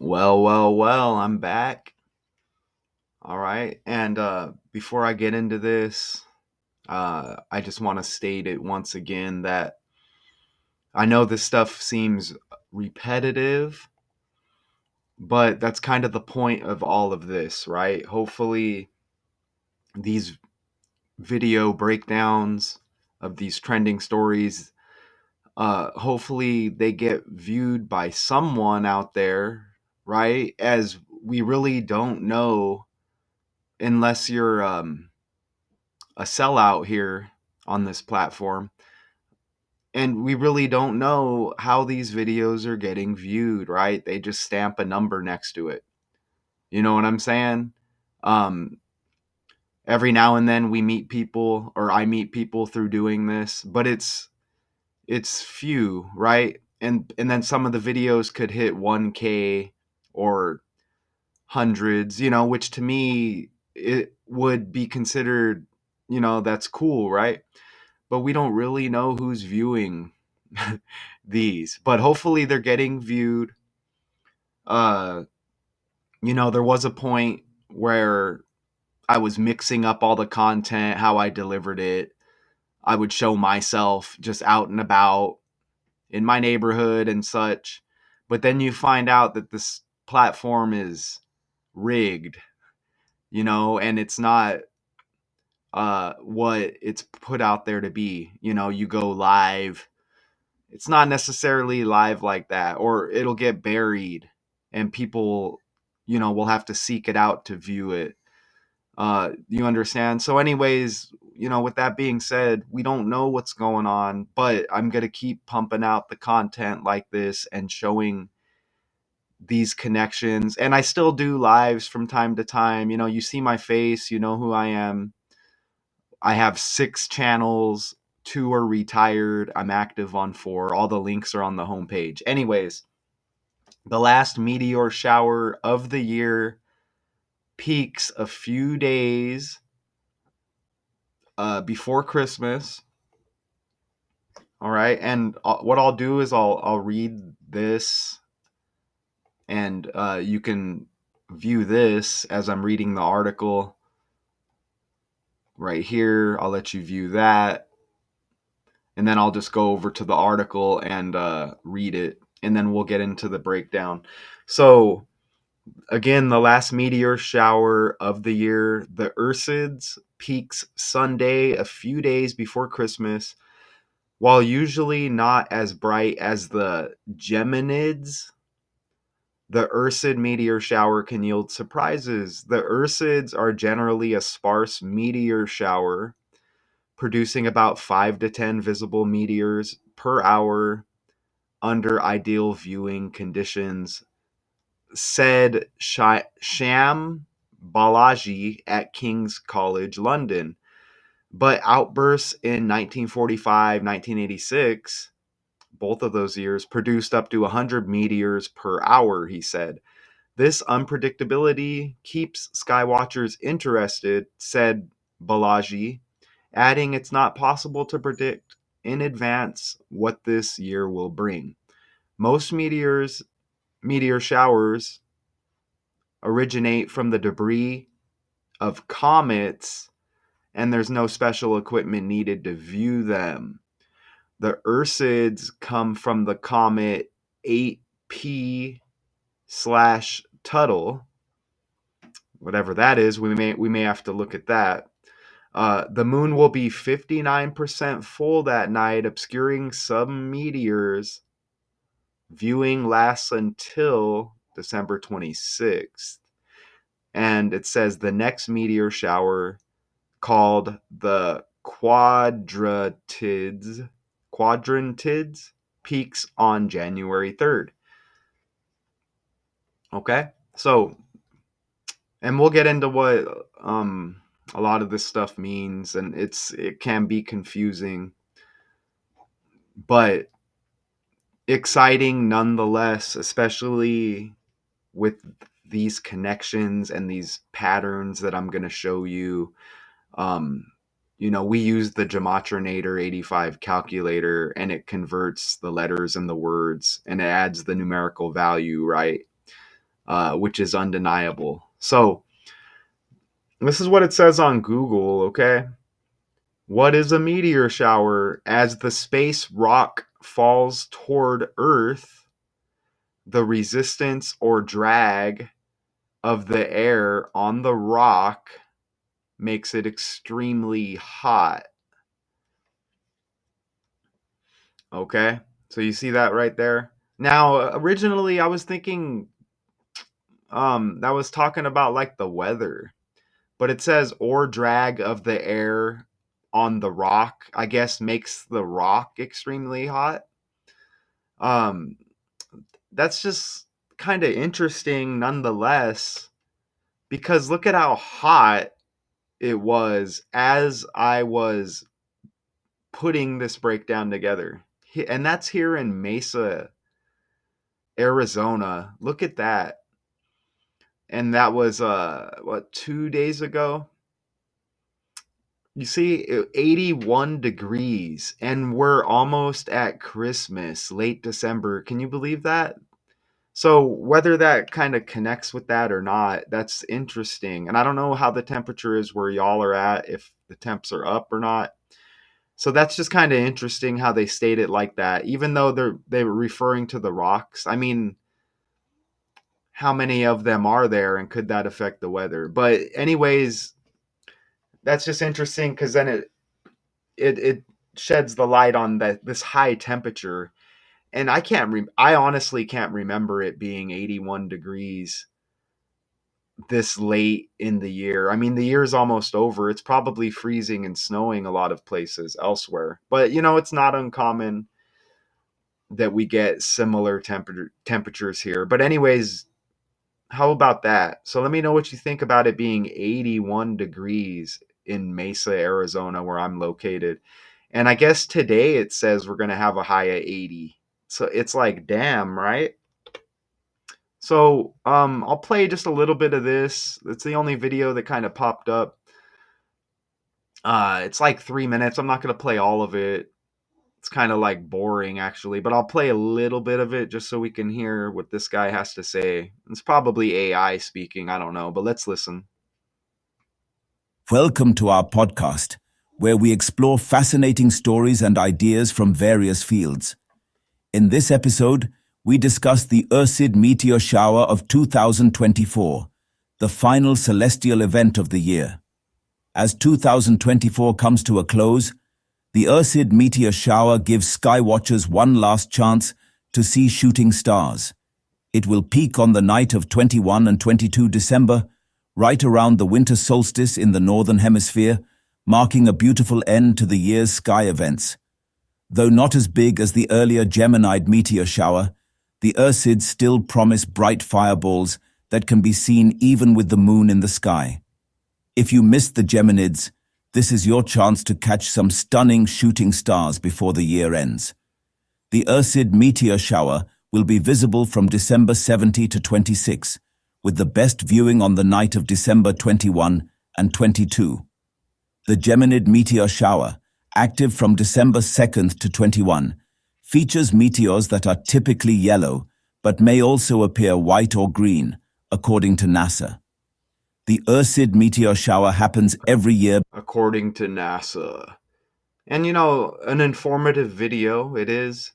Well, I'm back. All right. And before I get into this, I just want to state it once again that I know this stuff seems repetitive, but that's kind of the point of all of this, right? Hopefully, these video breakdowns of these trending stories, hopefully, they get viewed by someone out there, right? As we really don't know unless you're a sellout here on this platform. And we really don't know how these videos are getting viewed, right? They just stamp a number next to it. You know what I'm saying? Um, every now and then we meet people, or I meet people through doing this, but it's few, right? And then some of the videos could hit 1K or hundreds, which to me it would be considered, that's cool, right? But we don't really know who's viewing these. But hopefully they're getting viewed. Uh, there was a point where I was mixing up all the content, how I delivered it. I would show myself just out and about in my neighborhood and such. But then you find out that this platform is rigged, and it's not what it's put out there to be. You go live, it's not necessarily live like that, or it'll get buried and people, will have to seek it out to view it. You understand? So anyways, with that being said, we don't know what's going on, but I'm going to keep pumping out the content like this and showing these connections. And I still do lives from time to time. You see my face, you know who I am. I have 6 channels, 2 are retired. I'm active on 4. All the links are on the homepage. Anyways, the last meteor shower of the year peaks a few days before Christmas. All right, and what I'll do is I'll read this, and you can view this as I'm reading the article right here. I'll let you view that, and then I'll just go over to the article and read it, and then we'll get into the breakdown. So, again, the last meteor shower of the year, the Ursids, peaks Sunday, a few days before Christmas. While usually not as bright as the Geminids, the Ursid meteor shower can yield surprises. The Ursids are generally a sparse meteor shower, producing about 5 to 10 visible meteors per hour under ideal viewing conditions, said Sham Balaji at King's College London. But outbursts in 1945, 1986, both of those years, produced up to 100 meteors per hour, he said. This unpredictability keeps skywatchers interested, said Balaji, adding it's not possible to predict in advance what this year will bring. Most meteor showers originate from the debris of comets, and there's no special equipment needed to view them. The Ursids come from the comet 8P slash Tuttle, whatever that is. We may have to look at that. The moon will be 59% full that night, obscuring some meteors. Viewing lasts until December 26th. And it says the next meteor shower, called the Quadrantids, peaks on January 3rd. Okay? So, and we'll get into what a lot of this stuff means, and it can be confusing, but exciting nonetheless, especially with these connections and these patterns that I'm going to show you. We use the Gematrinator 85 calculator, and it converts the letters and the words, and it adds the numerical value, right? which is undeniable. So this is what it says on Google, okay? What is a meteor shower? As the space rock falls toward Earth, the resistance or drag of the air on the rock makes it extremely hot. Okay? So you see that right there? Now, originally I was thinking that was talking about like the weather, but it says or drag of the air on the rock, I guess makes the rock extremely hot. Um that's just kind of interesting nonetheless, because look at how hot it was as I was putting this breakdown together. And that's here in Mesa, Arizona. Look at that. And that was what, 2 days ago? You see, 81 degrees, and we're almost at Christmas, late December. Can you believe that? So, whether that kind of connects with that or not, that's interesting. And I don't know how the temperature is where y'all are at, if the temps are up or not. So that's just kind of interesting how they state it like that, even though they were referring to the rocks. I mean, how many of them are there, and could that affect the weather? But anyways, that's just interesting because then it sheds the light on that this high temperature. And I honestly can't remember it being 81 degrees this late in the year. I mean, the year's almost over. It's probably freezing and snowing a lot of places elsewhere. But it's not uncommon that we get similar temperatures here. But anyways, how about that? So let me know what you think about it being 81 degrees in Mesa, Arizona, where I'm located. And I guess today it says we're going to have a high of 80. So it's like, damn, right? So I'll play just a little bit of this. It's the only video that kind of popped up. It's like 3 minutes. I'm not going to play all of it. It's kind of like boring actually, but I'll play a little bit of it just so we can hear what this guy has to say. It's probably AI speaking, I don't know, but let's listen. Welcome to our podcast, where we explore fascinating stories and ideas from various fields. In this episode, we discuss the Ursid meteor shower of 2024, the final celestial event of the year. As 2024 comes to a close, the Ursid meteor shower gives skywatchers one last chance to see shooting stars. It will peak on the night of 21 and 22 December, right around the winter solstice in the northern hemisphere, marking a beautiful end to the year's sky events. Though not as big as the earlier Geminid meteor shower, the Ursids still promise bright fireballs that can be seen even with the moon in the sky. If you missed the Geminids, this is your chance to catch some stunning shooting stars before the year ends. The Ursid meteor shower will be visible from December 20 to 26, with the best viewing on the night of December 21 and 22. The Geminid meteor shower, active from December 2nd to 21, features meteors that are typically yellow, but may also appear white or green, according to NASA. The Ursid meteor shower happens every year, According to NASA. And an informative video it is.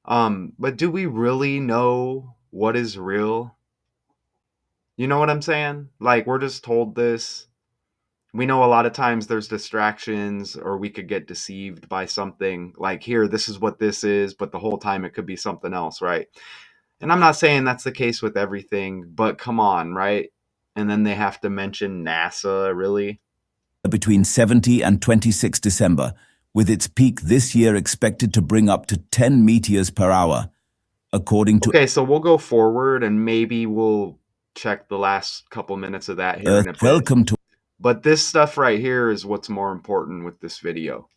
But do we really know what is real? You know what I'm saying? Like, we're just told this. We know a lot of times there's distractions, or we could get deceived by something like, here, this is what this is, but the whole time it could be something else, right? And I'm not saying that's the case with everything, but come on, right? And then they have to mention NASA, really? between 70 and 26 December, with its peak this year expected to bring up to 10 meteors per hour, according to Okay, so we'll go forward and maybe we'll check the last couple minutes of that here Earth. in a bit. Welcome to But this stuff right here is what's more important with this video.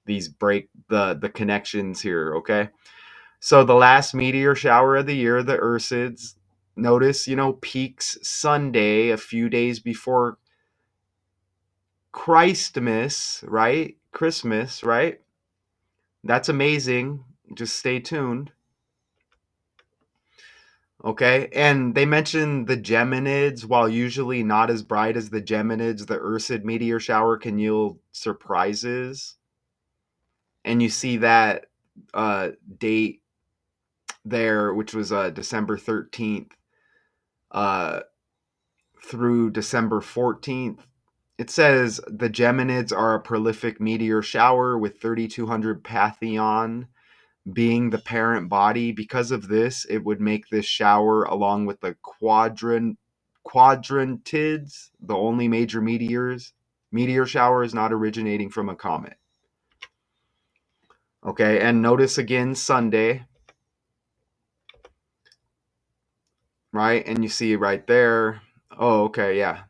These the connections here, okay? So the last meteor shower of the year, the Ursids, notice, peaks Sunday, a few days before Christmas, right? Christmas, right? That's amazing. Just stay tuned. Okay, and they mentioned the Geminids, while usually not as bright as the Geminids, the Ursid meteor shower can yield surprises. And you see that uh, date there, which was December 13th uh, through December 14th. It says the Geminids are a prolific meteor shower with 3,200 Pantheon being the parent body. Because of this, it would make this shower, along with the quadrantids, the only major meteor shower is not originating from a comet. Okay, and notice again Sunday, right? And you see right there. Oh, okay, yeah.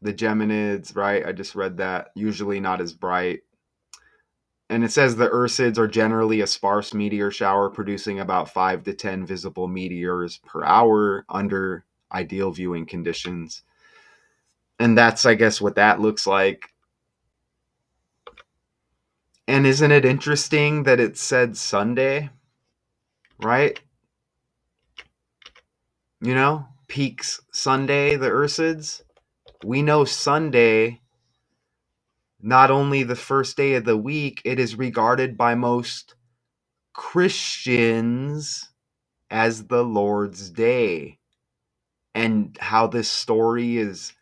The Geminids, right? I just read that. Usually not as bright. And it says the Ursids are generally a sparse meteor shower, producing about 5 to 10 visible meteors per hour under ideal viewing conditions. And that's, I guess, what that looks like. And isn't it interesting that it said Sunday, right? You know, peaks Sunday, the Ursids. We know Sunday, not only the first day of the week, it is regarded by most Christians as the Lord's Day. And how this story is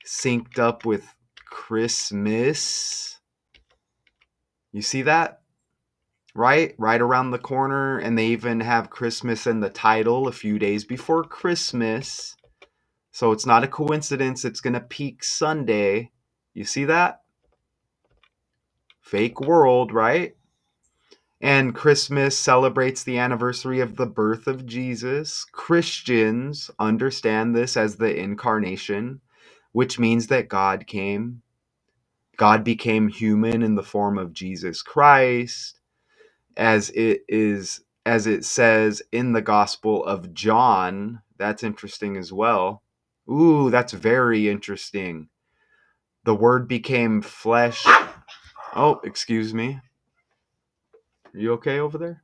synced up with Christmas. You see that? Right? Right around the corner. And they even have Christmas in the title a few days before Christmas. So it's not a coincidence. It's going to peak Sunday. You see that? Fake world, right? And Christmas celebrates the anniversary of the birth of Jesus. Christians understand this as the incarnation, which means that God came. God became human in the form of Jesus Christ, as it says in the Gospel of John. That's interesting as well. Ooh, that's very interesting. The word became flesh. Oh, excuse me. Are you okay over there?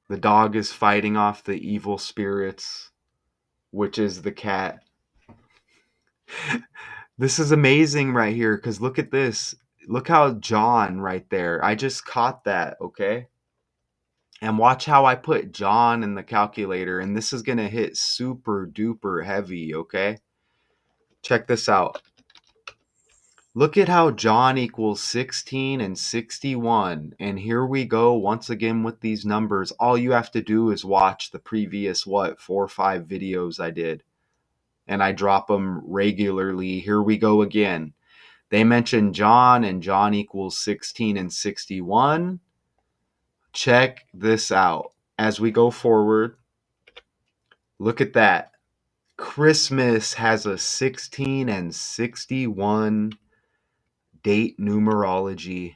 The dog is fighting off the evil spirits, which is the cat. This is amazing right here, because look at this. Look how John right there. I just caught that, okay? And watch how I put John in the calculator, and this is going to hit super duper heavy, okay? Check this out. Look at how John equals 16 and 61. And here we go once again with these numbers. All you have to do is watch the previous, 4 or 5 videos I did. And I drop them regularly. Here we go again. They mention John, and John equals 16 and 61. Check this out. As we go forward, look at that. Christmas has a 16 and 61 date numerology,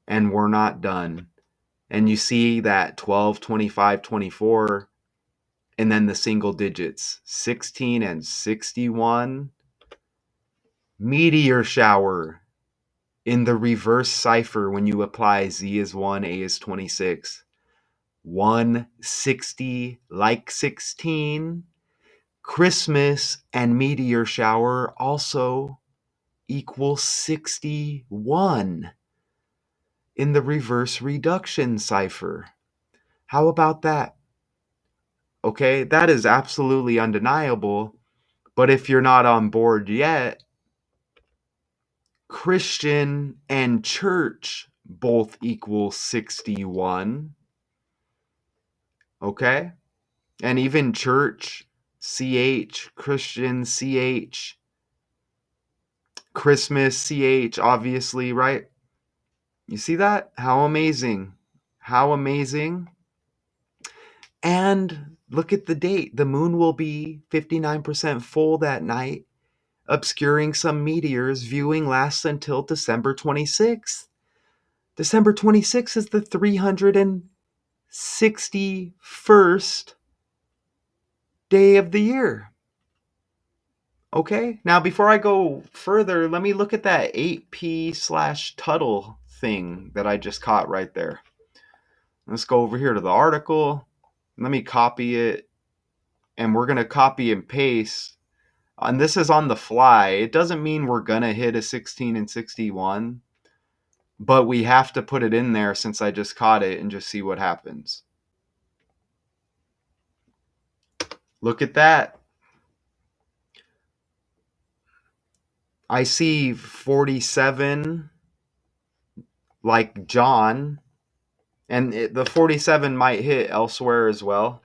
and we're not done. And you see that 12, 25, 24, and then the single digits 16 and 61. Meteor shower in the reverse cipher when you apply Z is 1, A is 26. 160 like 16. Christmas and meteor shower also equal 61 in the reverse reduction cipher. How about that? Okay, that is absolutely undeniable. But if you're not on board yet, Christian and church both equal 61. Okay? And even church, CH, Christian, CH, Christmas, CH, obviously, right? You see that? How amazing. How amazing. And look at the date. The moon will be 59% full that night, obscuring some meteors. Viewing lasts until December 26th. December 26th is the 361st day of the year. Okay, now before I go further, let me look at that 8p/Tuttle thing that I just caught right there. Let's go over here to the article. Let me copy it, and we're going to copy and paste. And this is on the fly. It doesn't mean we're going to hit a 16 and 61, but we have to put it in there since I just caught it and just see what happens. Look at that. I see 47 like John, and the 47 might hit elsewhere as well.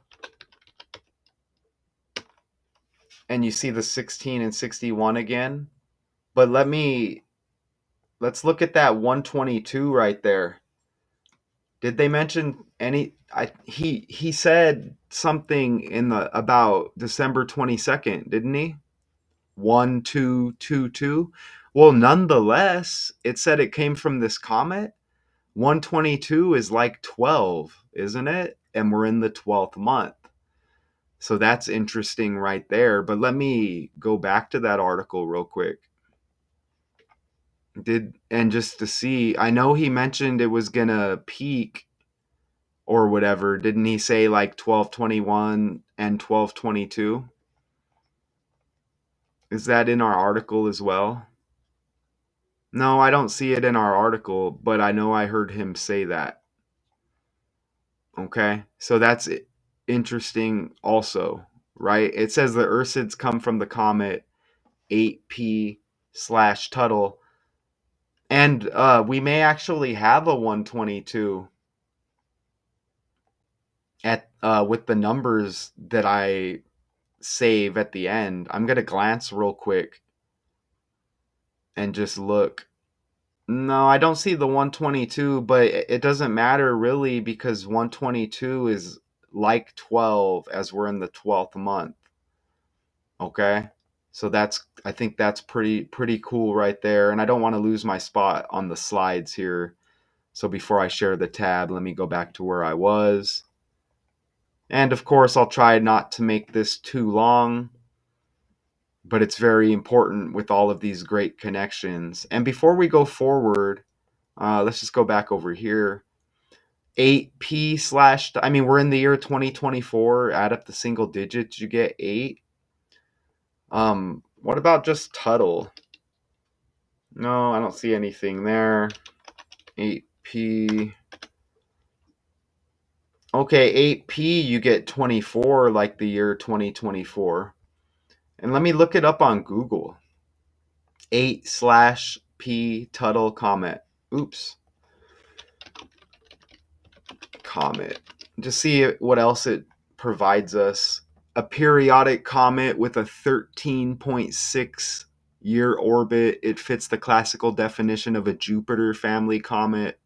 And you see the 16 and 61 again. But let's look at that 122 right there. Did they mention any he said something in the about December 22nd, didn't he? 1222. Well, nonetheless, it said it came from this comet. 122 is like 12, isn't it? And we're in the 12th month. So that's interesting right there. But let me go back to that article real quick. And just to see, I know he mentioned it was gonna peak or whatever. Didn't he say like 1221 and 1222? Is that in our article as well? No, I don't see it in our article, but I know I heard him say that. Okay. So that's interesting also, right? It says the Ursids come from the comet 8P slash Tuttle. And we may actually have a 122 at with the numbers that I save at the end. I'm gonna glance real quick and just look. No, I don't see the 122, but it doesn't matter really because 122 is like 12 as we're in the 12th month. Okay? So that's I think that's pretty cool right there, and I don't want to lose my spot on the slides here. So before I share the tab, let me go back to where I was. And of course, I'll try not to make this too long, but it's very important with all of these great connections. And before we go forward, let's just go back over here. 8p slash, I mean, we're in the year 2024. Add up the single digits, you get 8. What about just Tuttle? No, I don't see anything there. 8p. Okay, 8p, you get 24 like the year 2024. And let me look it up on Google. 8 slash p Tuttle comet. Oops. Comet. Just see what else it provides us. A periodic comet with a 13.6 year orbit. It fits the classical definition of a Jupiter family comet.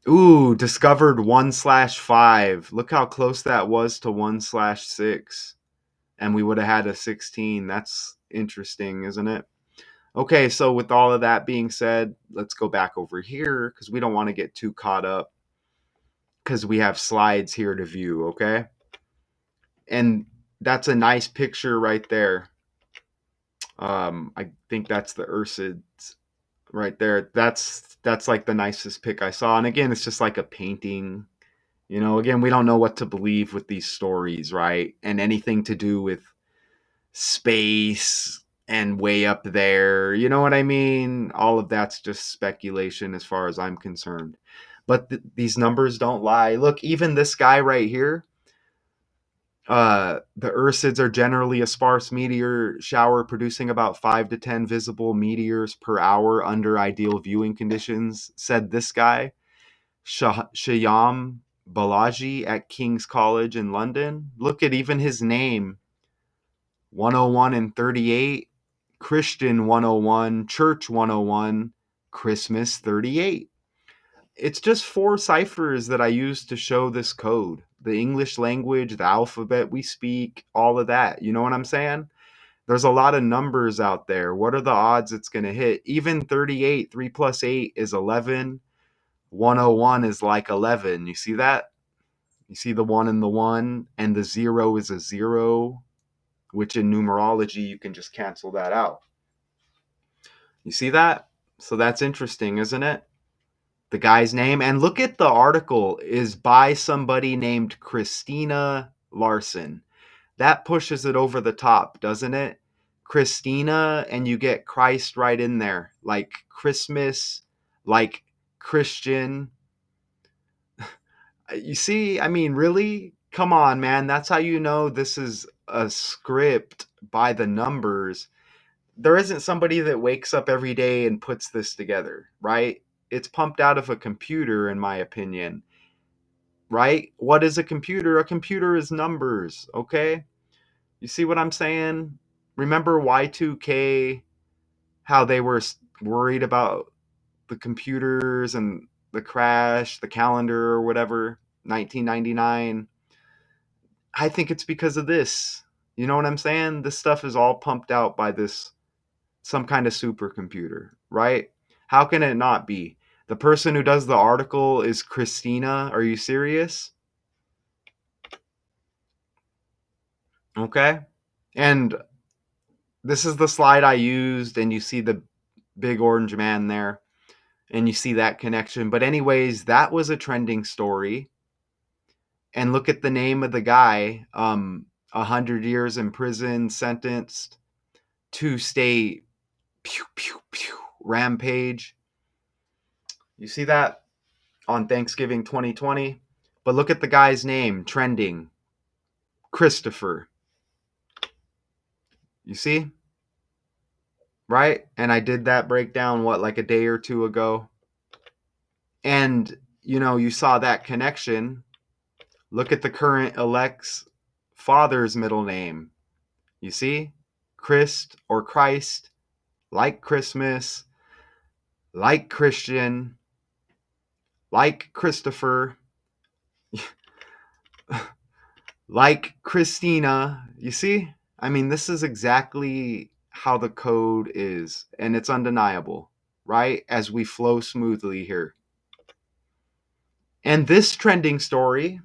Ooh, discovered 1 slash 5. Look how close that was to 1 slash 6. And we would have had a 16. That's interesting, isn't it? Okay, so with all of that being said, let's go back over here because we don't want to get too caught up because we have slides here to view, okay? And that's a nice picture right there. I think that's the Ursids right there. That's like the nicest pic I saw. And again, it's just like a painting. You know, again, we don't know what to believe with these stories, right? And anything to do with space and way up there. You know what I mean? All of that's just speculation as far as I'm concerned. But these numbers don't lie. Look, even this guy right here, the Ursids are generally a sparse meteor shower producing about 5 to 10 visible meteors per hour under ideal viewing conditions, said this guy, Shyam Balaji at King's College in London. Look at even his name, 101 and 38, Christian 101, Church 101, Christmas 38. It's just 4 ciphers that I use to show this code. The English language, the alphabet we speak, all of that. You know what I'm saying? There's a lot of numbers out there. What are the odds it's going to hit? Even 38, 3 plus 8 is 11. 101 is like 11. You see that? You see the 1 and the 1, and the 0 is a 0, which in numerology you can just cancel that out. You see that? So that's interesting, isn't it? The guy's name, and look at the article, is by somebody named Christina Larson. That pushes it over the top, doesn't it? Christina, and you get Christ right in there, like Christmas, like Christian. You see, I mean, really? Come on, man. That's how you know this is a script by the numbers. There isn't somebody that wakes up every day and puts this together, right? It's pumped out of a computer, in my opinion, right? What is a computer? A computer is numbers, okay? You see what I'm saying? Remember Y2K, how they were worried about the computers and the crash, the calendar or whatever, 1999. I think it's because of this. You know what I'm saying? This stuff is all pumped out by this some kind of supercomputer, right? How can it not be? The person who does the article is Christina. Are you serious? Okay. And this is the slide I used, and you see the big orange man there, and you see that connection. But, anyways, that was a trending story. And look at the name of the guy, 100 years in prison, sentenced to stay pew, pew, pew, rampage. You see that on Thanksgiving 2020? But look at the guy's name, trending Christopher. You see? Right? And I did that breakdown, what, like a day or two ago? And, you saw that connection. Look at the current elect's father's middle name. You see? Christ or Christ, like Christmas, like Christian, like Christopher, like Christina. You see? I mean, this is exactly how the code is, and it's undeniable, right? As we flow smoothly here. And this trending story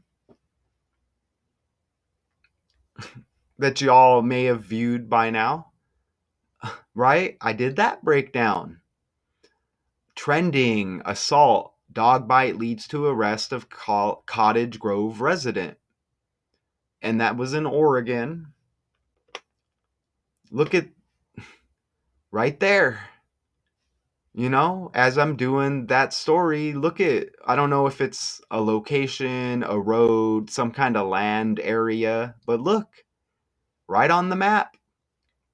that y'all may have viewed by now, right? I did that breakdown. Trending assault, dog bite leads to arrest of Cottage Grove resident. And that was in Oregon. Look at right there. As I'm doing that story, look at, I don't know if it's a location, a road, some kind of land area, but look, right on the map,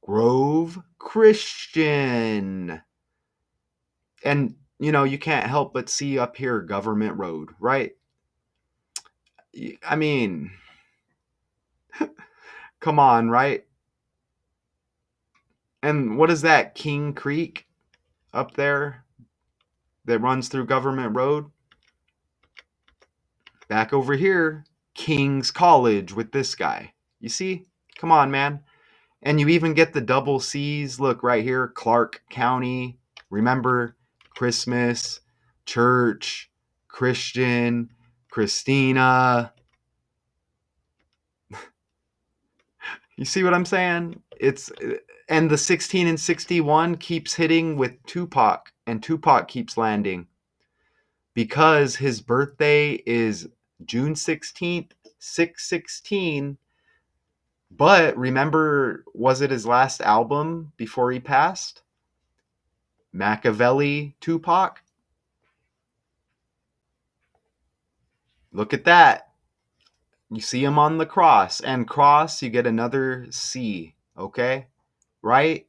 Grove Christian. And, you can't help but see up here Government Road, right? I mean, come on, right? And what is that, King Creek up there that runs through Government Road? Back over here, King's College with this guy. You see? Come on, man. And you even get the double C's. Look right here, Clark County. Remember, Christmas, church, Christian, Christina. You see what I'm saying? And the 16 and 61 keeps hitting with Tupac, and Tupac keeps landing because his birthday is June 16th, 616. But remember, was it his last album before he passed? Machiavelli Tupac? Look at that. You see him on the cross, and cross, you get another C, okay? Right?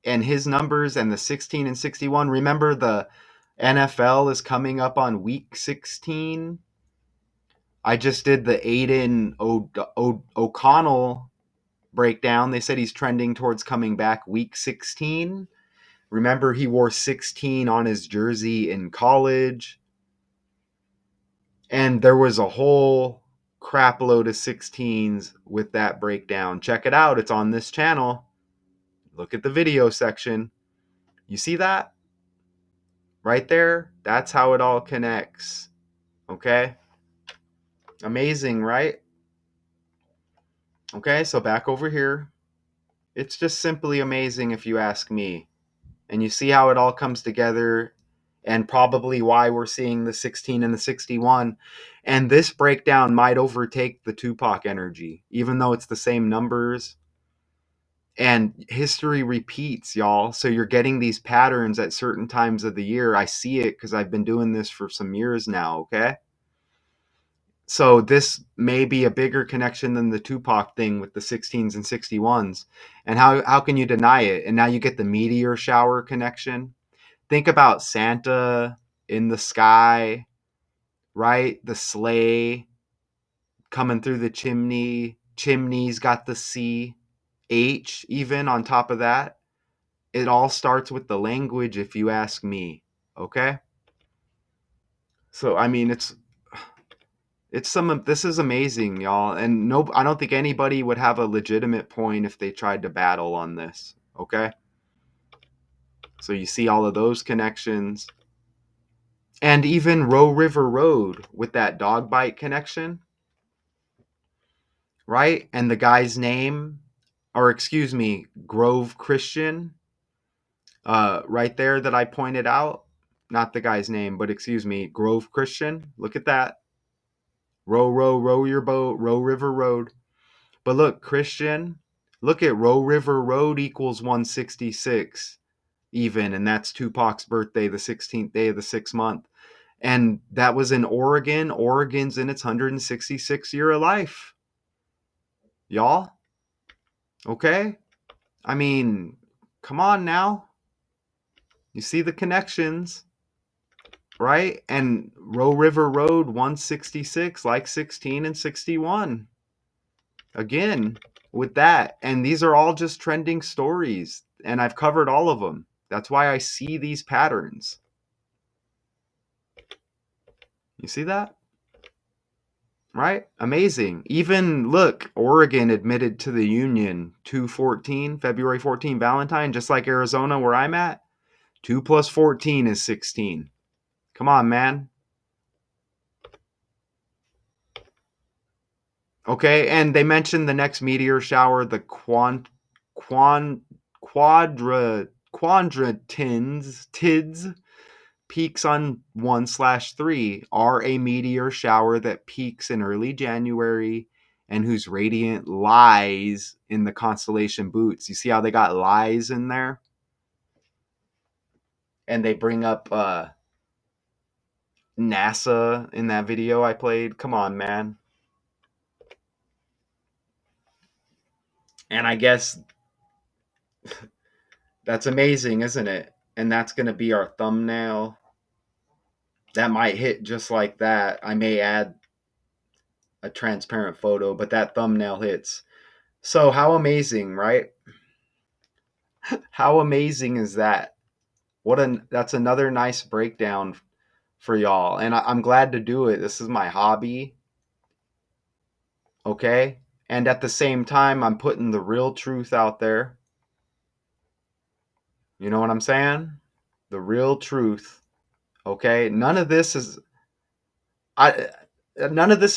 And his numbers and the 16 and 61. Remember, the NFL is coming up on week 16. I just did the Aiden O'Connell breakdown. They said he's trending towards coming back week 16. Remember, he wore 16 on his jersey in college. And there was a whole crap load of 16s with that breakdown. Check it out. It's on this channel. Look at the video section. You see that? Right there? That's how it all connects. Okay? Amazing, right? Okay, so back over here. It's just simply amazing if you ask me. And you see how it all comes together. and probably why we're seeing the 16 and the 61. And this breakdown might overtake the Tupac energy, even though it's the same numbers. And history repeats, y'all. So you're getting these patterns at certain times of the year. I see it because I've been doing this for some years now, okay? So this may be a bigger connection than the Tupac thing with the 16s and 61s. And how can you deny it? And now you get the meteor shower connection. Think about Santa in the sky, right? The sleigh coming through the chimney. Chimney's got the C, H even on top of that. It all starts with the language, if you ask me. Okay? So I mean it's some of this is amazing, y'all. And no, I don't think anybody would have a legitimate point if they tried to battle on this. Okay? So you see all of those connections. And even Row River Road with that dog bite connection, right? And the guy's name, or excuse me, Grove Christian, right there that I pointed out. Not the guy's name, but excuse me, Grove Christian. Look at that. Row, row, row your boat, Row River Road. But look, Christian, look at Row River Road equals 166 even, and that's Tupac's birthday, the 16th day of the 6th month. And that was in Oregon. Oregon's in its 166 year of life. Y'all, okay? I mean, come on now. You see the connections, right? And Row River Road 166, like 16 and 61. Again, with that. And these are all just trending stories. And I've covered all of them. That's why I see these patterns. You see that? Right? Amazing. Even look, Oregon admitted to the Union 2/14, February 14, Valentine, just like Arizona where I'm at. 2 plus 14 is 16. Come on, man. Okay, and they mentioned the next meteor shower, the quan, quadratins, tids, peaks on 1/3 are a meteor shower that peaks in early January and whose radiant lies in the constellation Boots. You see how they got lies in there? And they bring up NASA in that video I played. Come on, man. And I guess that's amazing, isn't it? And that's going to be our thumbnail. That might hit just like that. I may add a transparent photo, but that thumbnail hits. So, how amazing, right? How amazing is that? That's another nice breakdown for y'all. And I'm glad to do it. This is my hobby, okay? And at the same time, I'm putting the real truth out there. You know what I'm saying? The real truth, okay? I none of this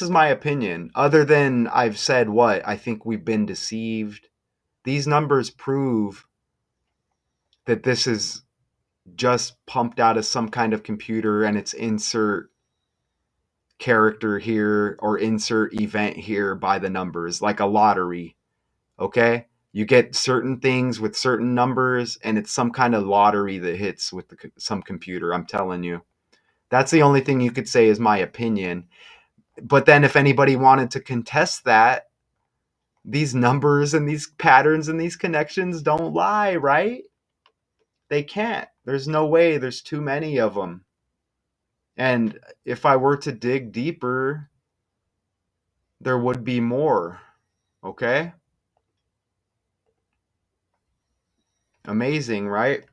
is my opinion other than I've said what I think we've been deceived. These numbers prove that this is just pumped out of some kind of computer and it's insert character here or insert event here by the numbers, like a lottery. Okay? You get certain things with certain numbers, and it's some kind of lottery that hits with some computer. I'm telling you. That's the only thing you could say is my opinion. But then, if anybody wanted to contest that, these numbers and these patterns and these connections don't lie, right? They can't. There's no way. There's too many of them. And if I were to dig deeper, there would be more. Okay? Amazing, right?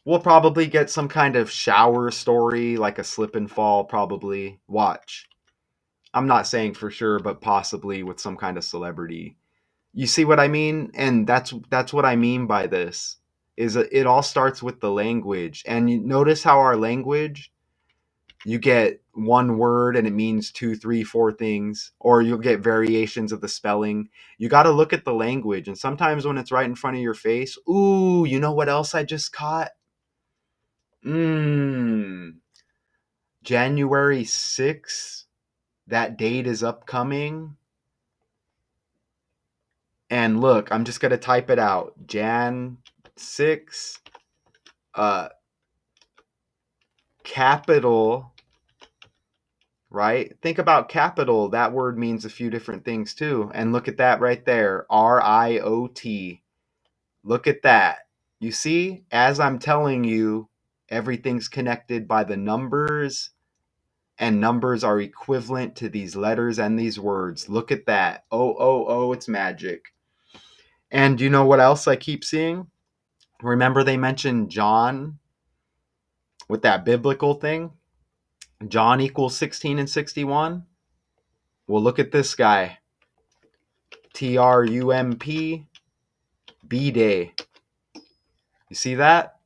We'll probably get some kind of shower story, like a slip and fall, probably. Watch. I'm not saying for sure, but possibly with some kind of celebrity. You see what I mean? And that's what I mean by this. Is it all starts with the language. And you notice how our language, you get one word and it means two, three, four things, or you'll get variations of the spelling. You got to look at the language. And sometimes when it's right in front of your face, ooh, you know what else I just caught? Mmm. January 6th. That date is upcoming. And look, I'm just going to type it out. Jan 6, uh, capital, right? Think about capital. That word means a few different things too. And look at that right there. RIOT. Look at that. You see, as I'm telling you, everything's connected by the numbers, and numbers are equivalent to these letters and these words. Look at that. Oh, oh, oh, it's magic. And you know what else I keep seeing? Remember they mentioned John with that biblical thing? John equals 16 and 61. Well, look at this guy. TRUMP B Day. You see that?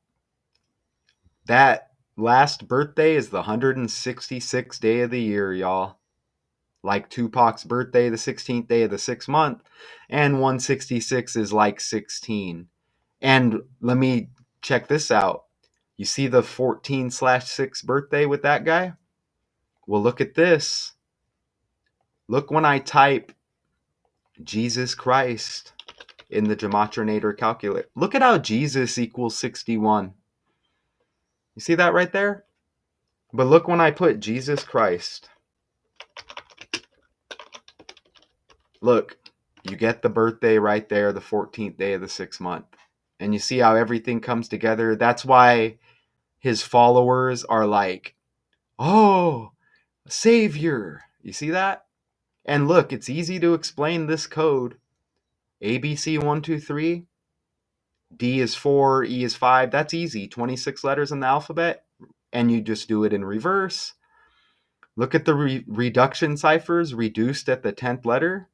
That last birthday is the 166th day of the year, y'all. Like Tupac's birthday, the 16th day of the 6th month, and 166 is like 16. And let me check this out. You see the 14/6 birthday with that guy? Well, look at this. Look when I type Jesus Christ in the Gematrinator calculator. Look at how Jesus equals 61. You see that right there? But look when I put Jesus Christ. Look, you get the birthday right there, the 14th day of the 6th month. And you see how everything comes together? That's why his followers are like, oh, Savior. You see that? And look, it's easy to explain this code. ABC123, D is 4, E is 5. That's easy. 26 letters in the alphabet. And you just do it in reverse. Look at the reduction ciphers reduced at the 10th letter.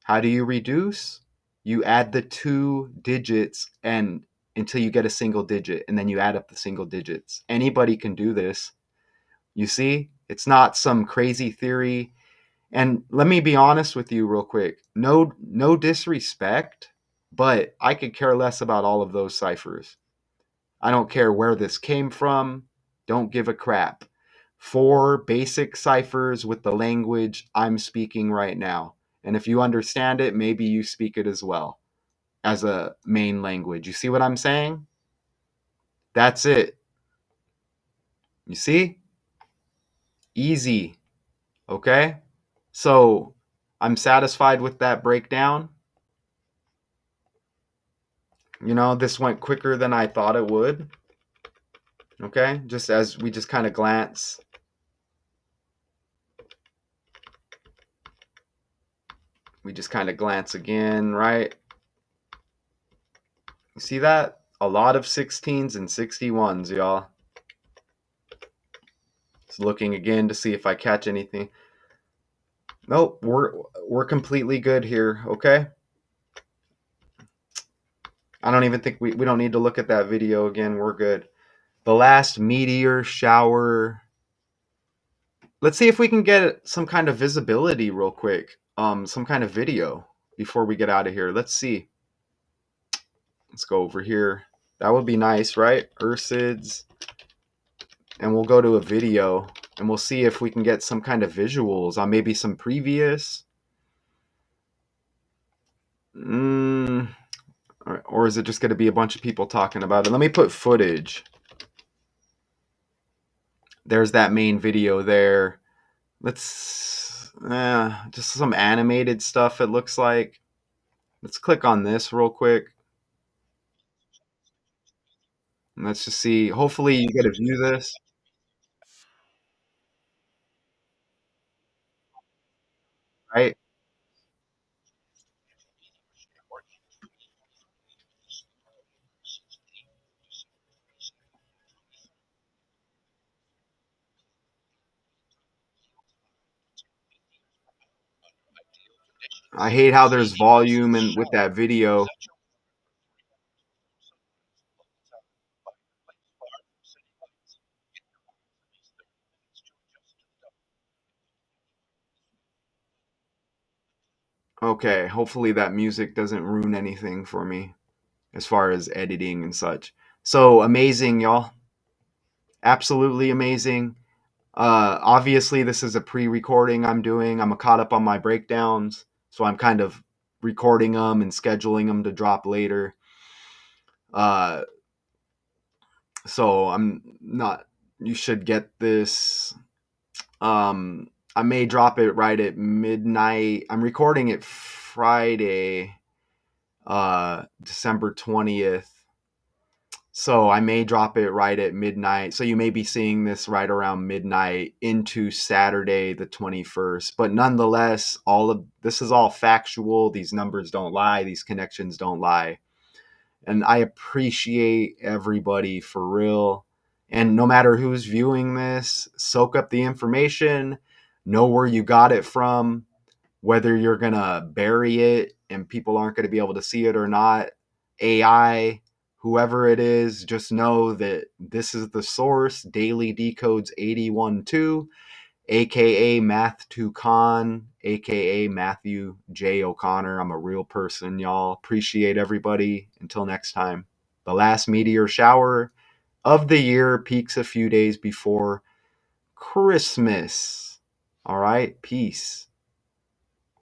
How do you reduce? You add the two digits and until you get a single digit, and then you add up the single digits. Anybody can do this. You see, it's not some crazy theory. And let me be honest with you real quick. No disrespect, but I could care less about all of those ciphers. I don't care where this came from. Don't give a crap. Four basic ciphers with the language I'm speaking right now. And if you understand it, maybe you speak it as well as a main language. You see what I'm saying? That's it. You see? Easy. Okay? So I'm satisfied with that breakdown. This went quicker than I thought it would. Okay? Just as we just kind of glance. We just kind of glance again, right? You see that? A lot of 16s and 61s, y'all. Just looking again to see if I catch anything. Nope, we're completely good here, okay? I don't even think we don't need to look at that video again. We're good. The last meteor shower. Let's see if we can get some kind of visibility real quick. Some kind of video before we get out of here. Let's see. Let's go over here. That would be nice, right? Ursids. And we'll go to a video and we'll see if we can get some kind of visuals on maybe some previous. Mm, or is it just going to be a bunch of people talking about it? Let me put footage. There's that main video there. Let's just some animated stuff. It looks like. Let's click on this real quick. And let's just see. Hopefully, you get to view this. Right? I hate how there's volume and with that video. Okay, hopefully that music doesn't ruin anything for me as far as editing and such. So amazing, y'all. absolutely amazing. Obviously, this is a pre-recording I'm doing. I'm caught up on my breakdowns, so I'm kind of recording them and scheduling them to drop later. Uh, so I'm not. You should get this. I may drop it right at midnight. I'm recording it Friday, December 20th. So I may drop it right at midnight. So you may be seeing this right around midnight into Saturday the 21st. But nonetheless, all of this is all factual. These numbers don't lie, these connections don't lie. And I appreciate everybody for real. And no matter who's viewing this, soak up the information, know where you got it from, whether you're going to bury it and people aren't going to be able to see it or not. AI, whoever it is, just know that this is the source. Daily Decodes 812, aka Math 2 Con, aka Matthew J. O'Connor. I'm a real person, y'all. Appreciate everybody. Until next time. The last meteor shower of the year peaks a few days before Christmas. All right, peace.